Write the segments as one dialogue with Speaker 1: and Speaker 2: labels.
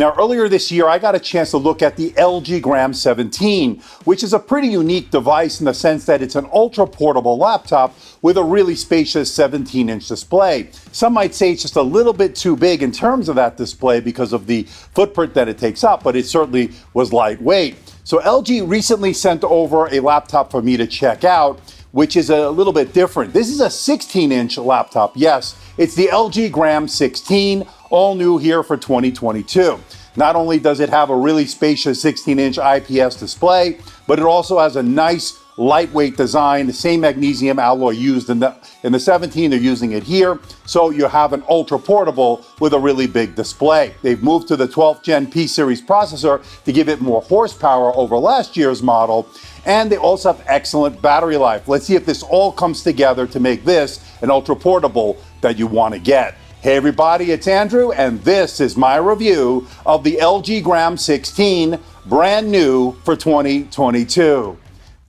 Speaker 1: Now, earlier this year, I got a chance to look at the LG Gram 17, which is a pretty unique device in the sense that it's an ultra-portable laptop with a really spacious 17-inch display. Some might say it's just a little bit too big in terms of that display because of the footprint that it takes up, but it certainly was lightweight. So LG recently sent over a laptop for me to check out, which is a little bit different. This is a 16-inch laptop. Yes, it's the LG Gram 16, all new here for 2022. Not only does it have a really spacious 16-inch IPS display, but it also has a nice lightweight design, the same magnesium alloy used in the 17, they're using it here. So you have an ultra portable with a really big display. They've moved to the 12th gen P series processor to give it more horsepower over last year's model. And they also have excellent battery life. Let's see if this all comes together to make this an ultra portable that you want to get. Hey everybody, it's Andrew, and this is my review of the LG Gram 16, brand new for 2022.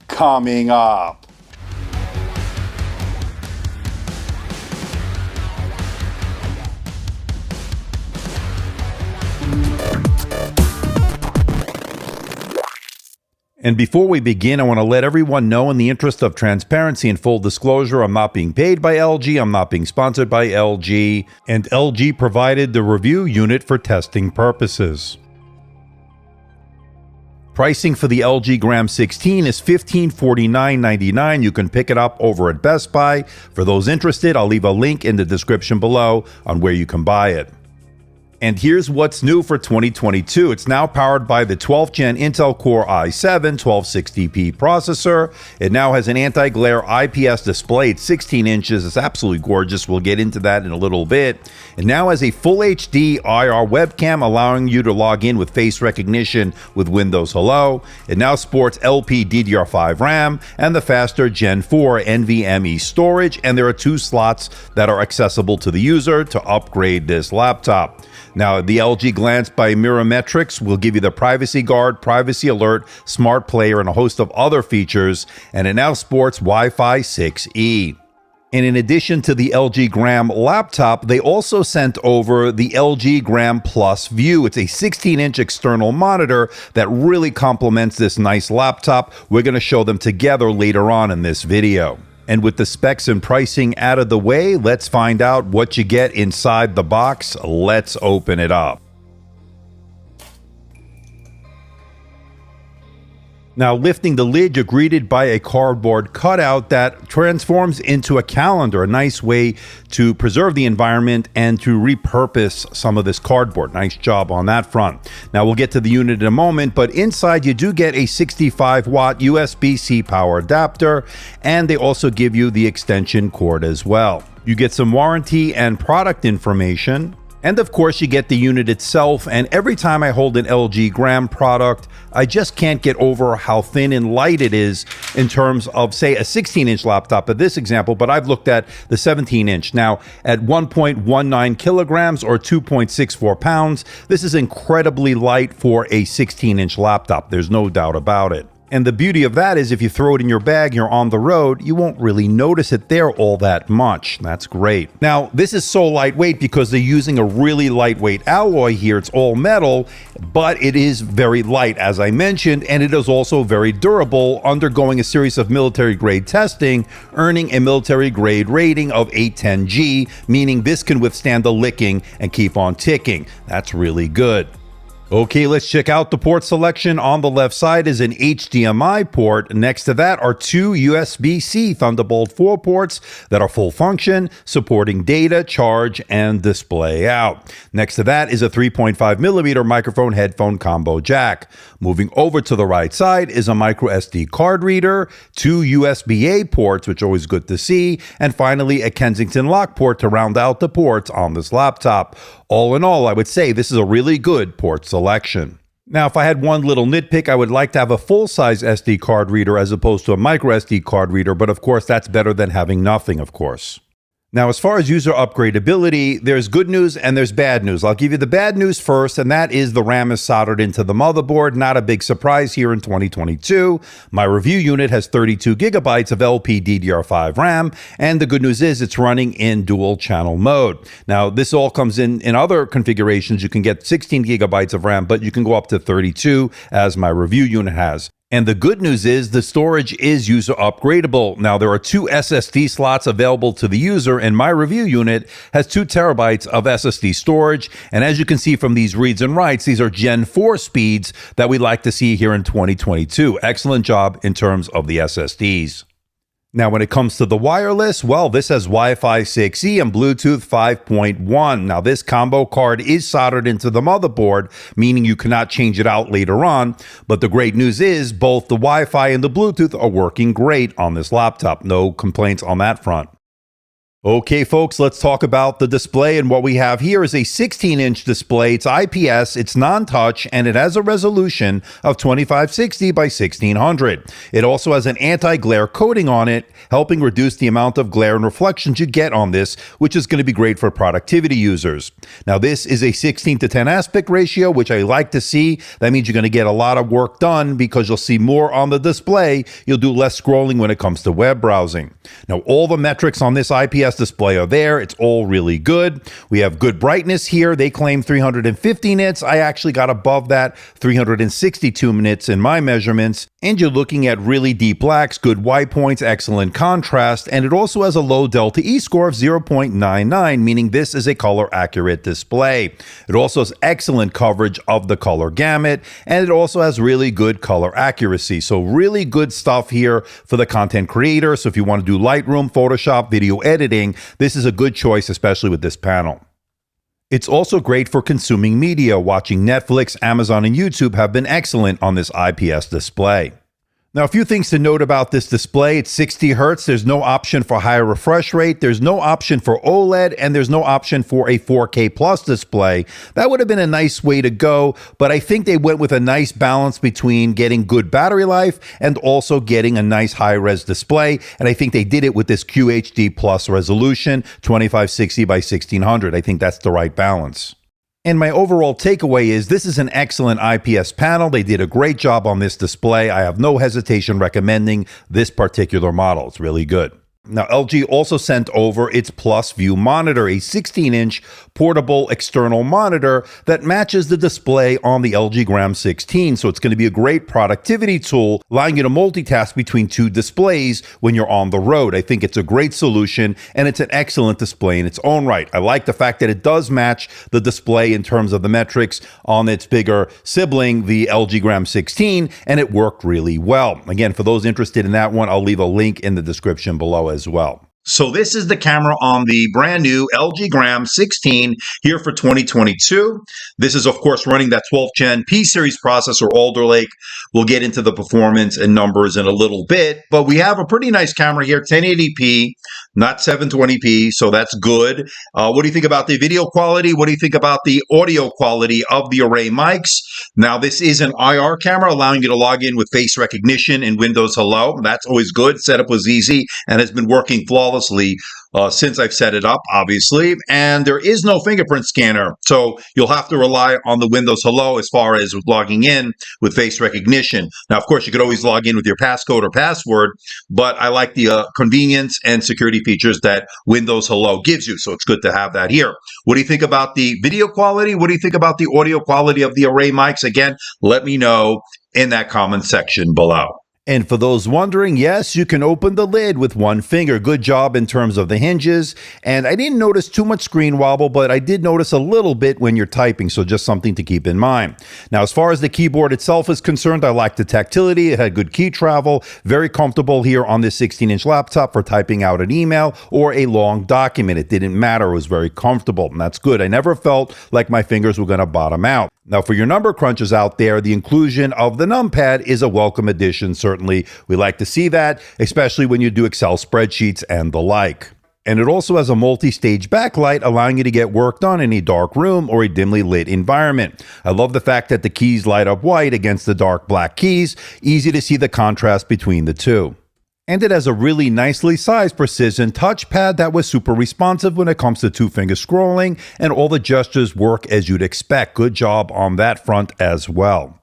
Speaker 1: Coming up.
Speaker 2: And before we begin, I want to let everyone know, in the interest of transparency and full disclosure, I'm not being paid by LG, I'm not being sponsored by LG, and LG provided the review unit for testing purposes. Pricing for the LG Gram 16 is $1549.99. You can pick it up over at Best Buy. For those interested, I'll leave a link in the description below on where you can buy it. And here's what's new for 2022. It's now powered by the 12th gen Intel Core i7 1260p processor. It now has an anti-glare IPS display. It's 16 inches. It's absolutely gorgeous. We'll get into that in a little bit. It now has a full HD IR webcam, allowing you to log in with face recognition with Windows Hello. It now sports LPDDR5 RAM and the faster Gen 4 NVMe storage. And there are 2 slots that are accessible to the user to upgrade this laptop. Now, the LG Glance by Mirametrix will give you the Privacy Guard, Privacy Alert, Smart Player, and a host of other features, and it now sports Wi-Fi 6E. And in addition to the LG Gram laptop, they also sent over the LG Gram Plus View. It's a 16-inch external monitor that really complements this nice laptop. We're going to show them together later on in this video. And with the specs and pricing out of the way, let's find out what you get inside the box. Let's open it up. Now, lifting the lid, you're greeted by a cardboard cutout that transforms into a calendar, a nice way to preserve the environment and to repurpose some of this cardboard. Nice job on that front. Now, we'll get to the unit in a moment, but inside you do get a 65-watt USB-C power adapter, and they also give you the extension cord as well. You get some warranty and product information. And of course, you get the unit itself, and every time I hold an LG Gram product, I just can't get over how thin and light it is in terms of, say, a 16-inch laptop in this example, but I've looked at the 17-inch. Now, at 1.19 kilograms or 2.64 pounds, this is incredibly light for a 16-inch laptop. There's no doubt about it. And the beauty of that is if you throw it in your bag, you're on the road, you won't really notice it there all that much. That's great. Now, this is so lightweight because they're using a really lightweight alloy here. It's all metal, but it is very light, as I mentioned, and it is also very durable, undergoing a series of military-grade testing, earning a military-grade rating of 810G, meaning this can withstand the licking and keep on ticking. That's really good. Okay, let's check out the port selection. On the left side is an HDMI port. Next to that are 2 USB-C Thunderbolt 4 ports that are full function, supporting data, charge, and display out. Next to that is a 3.5 millimeter microphone headphone combo jack. Moving over to the right side is a micro SD card reader, 2 USB-A ports, which are always good to see, and finally a Kensington lock port to round out the ports on this laptop. All in all, I would say this is a really good port selection. Now, if I had one little nitpick, I would like to have a full-size SD card reader as opposed to a micro SD card reader, but of course that's better than having nothing, of course. Now, as far as user upgradability, there's good news and there's bad news. I'll give you the bad news first, and that is the RAM is soldered into the motherboard. Not a big surprise here in 2022. My review unit has 32 gigabytes of LPDDR5 RAM, and the good news is it's running in dual channel mode. Now, this all comes in other configurations. You can get 16 gigabytes of RAM, but you can go up to 32 as my review unit has. And the good news is the storage is user upgradable. Now, there are 2 SSD slots available to the user, and my review unit has 2 terabytes of SSD storage. And as you can see from these reads and writes, these are Gen 4 speeds that we like to see here in 2022. Excellent job in terms of the SSDs. Now, when it comes to the wireless, well, this has Wi-Fi 6E and Bluetooth 5.1. Now, this combo card is soldered into the motherboard, meaning you cannot change it out later on. But the great news is both the Wi-Fi and the Bluetooth are working great on this laptop. No complaints on that front. Okay, folks, let's talk about the display. And what we have here is a 16-inch display. It's IPS, it's non-touch, and it has a resolution of 2560 by 1600. It also has an anti-glare coating on it, helping reduce the amount of glare and reflections you get on this, which is going to be great for productivity users. Now, this is a 16:10 aspect ratio, which I like to see. That means you're going to get a lot of work done because you'll see more on the display. You'll do less scrolling when it comes to web browsing. Now, all the metrics on this IPS display are there. It's all really good. We have good brightness here. They claim 350 nits. I actually got above that, 362 nits in my measurements. And you're looking at really deep blacks, good white points, excellent contrast, and it also has a low delta E score of 0.99, meaning this is a color accurate display. It also has excellent coverage of the color gamut, and it also has really good color accuracy. So really good stuff here for the content creator. So if you want to do Lightroom, Photoshop, video editing, this is a good choice, especially with this panel. It's also great for consuming media. Watching Netflix, Amazon, and YouTube have been excellent on this IPS display. Now, a few things to note about this display. It's 60 Hertz. There's no option for higher refresh rate. There's no option for OLED, and there's no option for a 4K plus display. That would have been a nice way to go, but I think they went with a nice balance between getting good battery life and also getting a nice high-res display, and I think they did it with this QHD plus resolution, 2560 by 1600. I think that's the right balance. And my overall takeaway is this is an excellent IPS panel. They did a great job on this display. I have no hesitation recommending this particular model. It's really good. Now, LG also sent over its Plus View monitor, a 16-inch portable external monitor that matches the display on the LG Gram 16. So it's going to be a great productivity tool, allowing you to multitask between 2 displays when you're on the road. I think it's a great solution, and it's an excellent display in its own right. I like the fact that it does match the display in terms of the metrics on its bigger sibling, the LG Gram 16, and it worked really well. Again, for those interested in that one, I'll leave a link in the description below as well. So this is the camera on the brand new LG Gram 16 here for 2022. This is, of course, running that 12th Gen P-Series processor, Alder Lake. We'll get into the performance and numbers in a little bit, but we have a pretty nice camera here, 1080p, not 720p, so that's good. What do you think about the video quality? What do you think about the audio quality of the array mics? Now, this is an IR camera, allowing you to log in with face recognition in Windows Hello. That's always good. Setup was easy and has been working flawlessly since I've set it up, obviously. And there is no fingerprint scanner, so you'll have to rely on the Windows Hello as far as logging in with face recognition. Now, of course, you could always log in with your passcode or password, but I like the convenience and security features that Windows Hello gives you, so it's good to have that here. What do you think about the video quality? What do you think about the audio quality of the array mics? Again, let me know in that comment section below. And for those wondering, yes, you can open the lid with one finger. Good job in terms of the hinges. And I didn't notice too much screen wobble, but I did notice a little bit when you're typing, so just something to keep in mind. Now, as far as the keyboard itself is concerned, I like the tactility. It had good key travel, very comfortable here on this 16-inch laptop for typing out an email or a long document. It didn't matter. It was very comfortable, and that's good. I never felt like my fingers were going to bottom out. Now, for your number crunchers out there, the inclusion of the numpad is a welcome addition, certainly. We like to see that, especially when you do Excel spreadsheets and the like. And it also has a multi-stage backlight, allowing you to get work done in a dark room or a dimly lit environment. I love the fact that the keys light up white against the dark black keys. Easy to see the contrast between the two. And it has a really nicely sized precision touchpad that was super responsive when it comes to two-finger scrolling, and all the gestures work as you'd expect. Good job on that front as well.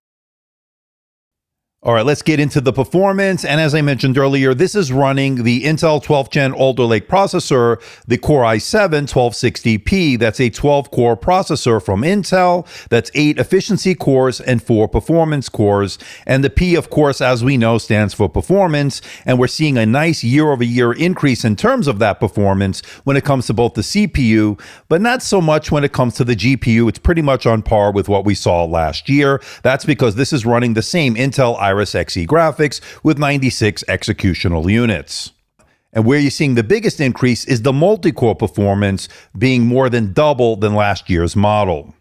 Speaker 2: All right, let's get into the performance. And as I mentioned earlier, this is running the Intel 12th Gen Alder Lake processor, the Core i7 1260p. That's a 12-core processor from Intel. That's 8 efficiency cores and 4 performance cores. And the P, of course, as we know, stands for performance. And we're seeing a nice year-over-year increase in terms of that performance when it comes to both the CPU, but not so much when it comes to the GPU. It's pretty much on par with what we saw last year. That's because this is running the same Intel Iris Xe graphics with 96 executional units. And where you're seeing the biggest increase is the multi-core performance being more than double than last year's model.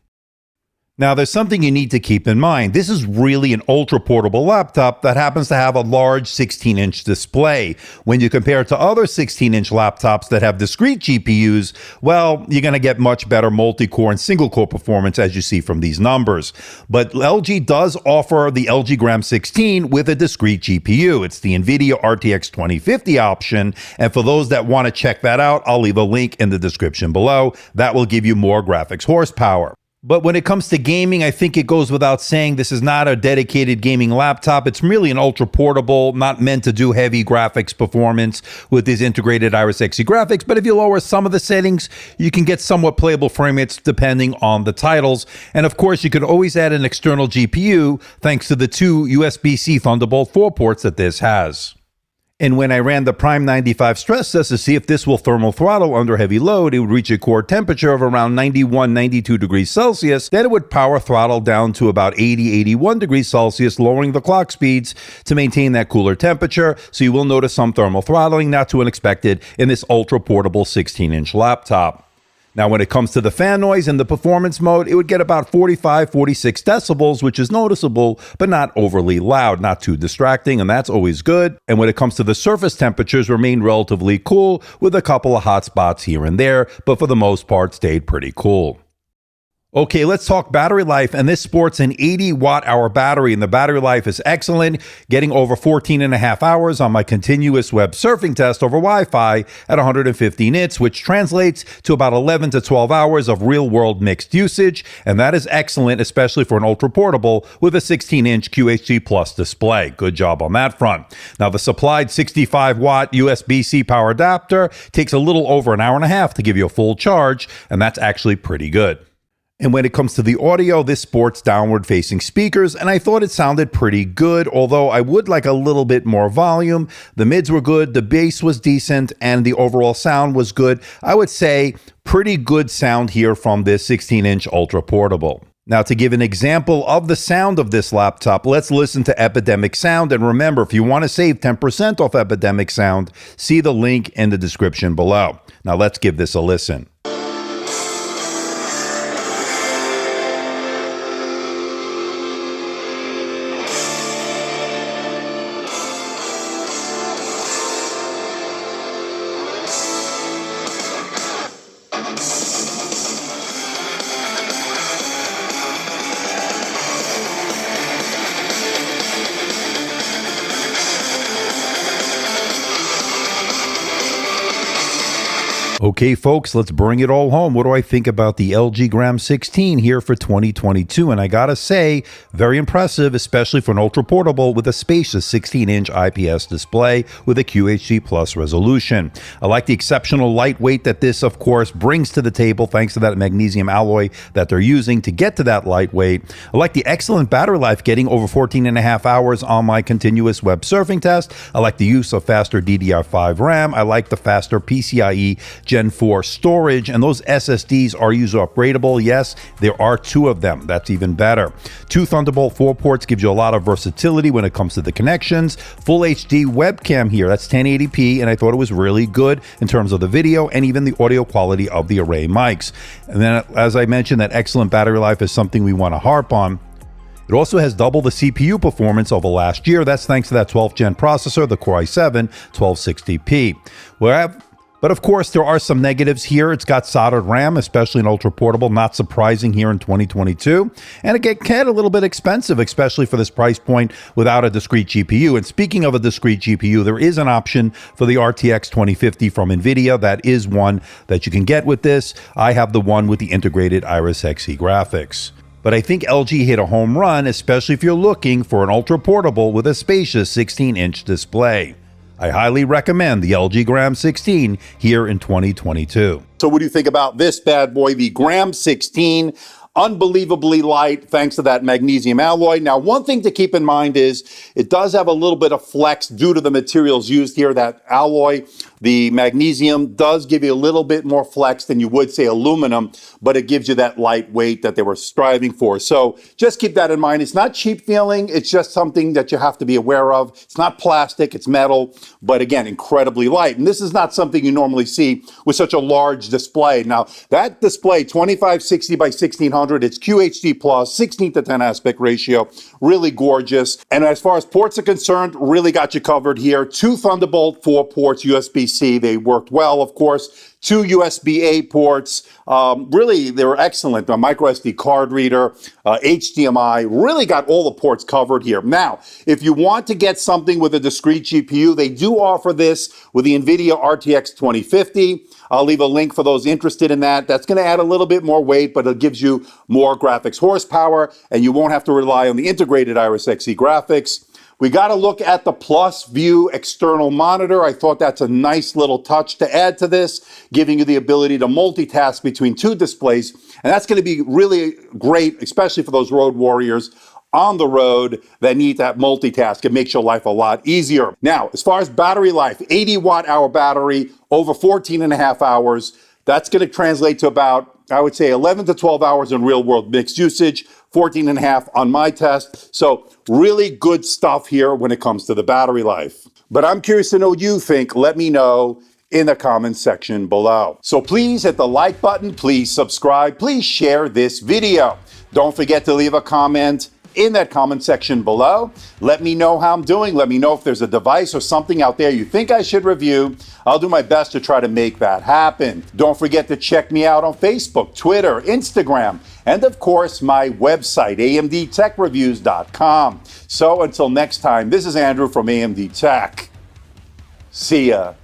Speaker 2: Now, there's something you need to keep in mind. This is really an ultra-portable laptop that happens to have a large 16-inch display. When you compare it to other 16-inch laptops that have discrete GPUs, well, you're going to get much better multi-core and single-core performance as you see from these numbers. But LG does offer the LG Gram 16 with a discrete GPU. It's the NVIDIA RTX 2050 option. And for those that want to check that out, I'll leave a link in the description below. That will give you more graphics horsepower. But when it comes to gaming, I think it goes without saying this is not a dedicated gaming laptop. It's really an ultra portable, not meant to do heavy graphics performance with these integrated Iris Xe graphics. But if you lower some of the settings, you can get somewhat playable frame rates depending on the titles. And of course, you can always add an external GPU thanks to the 2 USB-C Thunderbolt 4 ports that this has. And when I ran the Prime 95 stress test to see if this will thermal throttle under heavy load, it would reach a core temperature of around 91, 92 degrees Celsius. Then it would power throttle down to about 80, 81 degrees Celsius, lowering the clock speeds to maintain that cooler temperature. So you will notice some thermal throttling, not too unexpected in this ultra portable 16-inch laptop. Now, when it comes to the fan noise in the performance mode, it would get about 45, 46 decibels, which is noticeable, but not overly loud, not too distracting, and that's always good. And when it comes to the surface temperatures, remained relatively cool with a couple of hot spots here and there, but for the most part stayed pretty cool. Okay, let's talk battery life, and this sports an 80 watt-hour battery, and the battery life is excellent, getting over 14 and a half hours on my continuous web surfing test over Wi-Fi at 150 nits, which translates to about 11 to 12 hours of real-world mixed usage, and that is excellent, especially for an ultra-portable with a 16-inch QHD Plus display. Good job on that front. Now, the supplied 65-watt USB-C power adapter takes a little over an hour and a half to give you a full charge, and that's actually pretty good. And when it comes to the audio, this sports downward-facing speakers, and I thought it sounded pretty good, although I would like a little bit more volume. The mids were good, the bass was decent, and the overall sound was good. I would say pretty good sound here from this 16-inch Ultra Portable. Now, to give an example of the sound of this laptop, let's listen to Epidemic Sound. And remember, if you want to save 10% off Epidemic Sound, see the link in the description below. Now, let's give this a listen. Okay, folks, let's bring it all home. What do I think about the LG Gram 16 here for 2022? And I gotta say, very impressive, especially for an ultra portable with a spacious 16-inch IPS display with a QHD Plus resolution. I like the exceptional lightweight that this, of course, brings to the table thanks to that magnesium alloy that they're using to get to that lightweight. I like the excellent battery life, getting over 14 and a half hours on my continuous web surfing test. I like the use of faster DDR5 RAM. I like the faster PCIe Gen 4 storage, and those SSDs are user upgradable. Yes, there are 2 of them. That's even better. 2 Thunderbolt 4 ports gives you a lot of versatility when it comes to the connections. Full HD webcam here. That's 1080p, and I thought it was really good in terms of the video and even the audio quality of the array mics. And then, as I mentioned, that excellent battery life is something we want to harp on. It also has double the CPU performance over last year. That's thanks to that 12th gen processor, the Core i7 1260p. But of course, there are some negatives here. It's got soldered RAM, especially in ultra portable, not surprising here in 2022. And it can get a little bit expensive, especially for this price point without a discrete GPU. And speaking of a discrete GPU, there is an option for the RTX 2050 from NVIDIA. That is one that you can get with this. I have the one with the integrated Iris Xe graphics. But I think LG hit a home run, especially if you're looking for an ultra portable with a spacious 16-inch display. I highly recommend the LG Gram 16 here in 2022.
Speaker 1: So what do you think about this bad boy, the Gram 16? Unbelievably light thanks to that magnesium alloy. Now, one thing to keep in mind is it does have a little bit of flex due to the materials used here. That alloy, the magnesium, does give you a little bit more flex than you would say aluminum, but it gives you that lightweight that they were striving for. So just keep that in mind. It's not cheap feeling. It's just something that you have to be aware of. It's not plastic, it's metal, but again, incredibly light. And this is not something you normally see with such a large display. Now, that display, 2560 by 1600, it's QHD plus, 16:10 aspect ratio, really gorgeous. And as far as ports are concerned, really got you covered here. 2 Thunderbolt 4 ports, USB-C, they worked well, of course. 2 USB-A ports, really they were excellent. A micro SD card reader, HDMI, really got all the ports covered here. Now, if you want to get something with a discrete GPU, they do offer this with the NVIDIA RTX 2050. I'll leave a link for those interested in that. That's going to add a little bit more weight, but it gives you more graphics horsepower, and you won't have to rely on the integrated Iris Xe graphics. We got to look at the Plus View external monitor. I thought that's a nice little touch to add to this, giving you the ability to multitask between 2 displays. And that's going to be really great, especially for those road warriors on the road that need that multitask. It makes your life a lot easier. Now, as far as battery life, 80 watt hour battery, over 14 and a half hours. That's going to translate to about, I would say, 11 to 12 hours in real world mixed usage, 14 and a half on my test. So really good stuff here when it comes to the battery life. But I'm curious to know what you think. Let me know in the comments section below. So please hit the like button, please subscribe, please share this video. Don't forget to leave a comment in that comment section below. Let me know how I'm doing. Let me know if there's a device or something out there you think I should review. I'll do my best to try to make that happen. Don't forget to check me out on Facebook, Twitter, Instagram, and of course my website, amdtechreviews.com. So until next time, this is Andrew from AMD Tech. See ya.